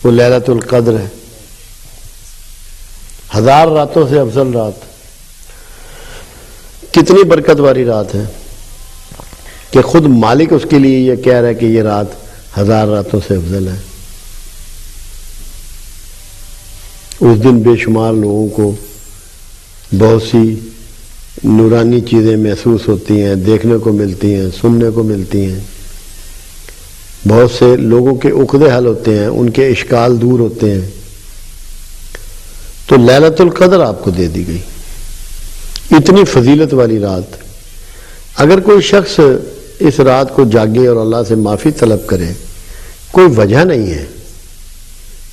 وہ لیلۃ القدر ہے، 1000 راتوں سے افضل رات۔ کتنی برکت والی رات ہے کہ خود مالک اس کے لیے یہ کہہ رہا ہے کہ یہ رات 1000 راتوں سے افضل ہے۔ اس دن بے شمار لوگوں کو بہت سی نورانی چیزیں محسوس ہوتی ہیں، دیکھنے کو ملتی ہیں، سننے کو ملتی ہیں، بہت سے لوگوں کے عقدے حل ہوتے ہیں، ان کے اشکال دور ہوتے ہیں۔ تو لیلۃ القدر آپ کو دے دی گئی، اتنی فضیلت والی رات۔ اگر کوئی شخص اس رات کو جاگے اور اللہ سے معافی طلب کرے، کوئی وجہ نہیں ہے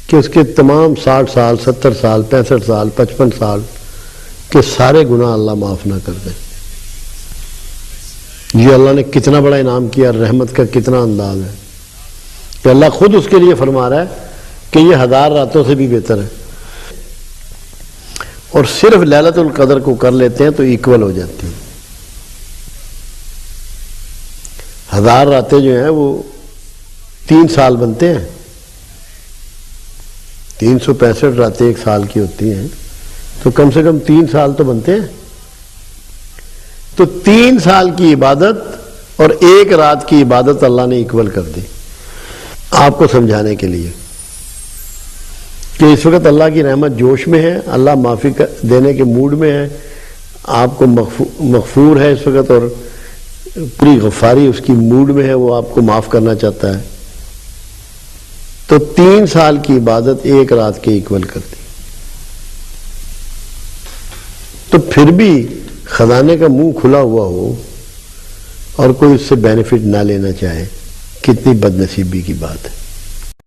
کہ اس کے تمام 60 سال 70 سال 65 سال 55 سال کے سارے گناہ اللہ معاف نہ کر دے۔ یہ اللہ نے کتنا بڑا انعام کیا، رحمت کا کتنا انداز ہے کہ اللہ خود اس کے لیے فرما رہا ہے کہ یہ 1000 راتوں سے بھی بہتر ہے، اور صرف لیلۃ القدر کو کر لیتے ہیں تو ایکول ہو جاتی ہیں۔ 1000 راتیں جو ہیں وہ 3 سال بنتے ہیں، 365 راتیں ایک سال کی ہوتی ہیں، تو کم سے کم 3 سال تو بنتے ہیں۔ تو 3 سال کی عبادت اور ایک رات کی عبادت اللہ نے ایکول کر دی، آپ کو سمجھانے کے لیے کہ اس وقت اللہ کی رحمت جوش میں ہے، اللہ معافی دینے کے موڈ میں ہے، آپ کو مغفور ہے اس وقت، اور پوری غفاری اس کی موڈ میں ہے، وہ آپ کو معاف کرنا چاہتا ہے۔ تو 3 سال کی عبادت ایک رات کے ایکول کر دی۔ تو پھر بھی خزانے کا منہ کھلا ہوا ہو اور کوئی اس سے بینیفٹ نہ لینا چاہے، کتنی بد نصیبی کی بات ہے۔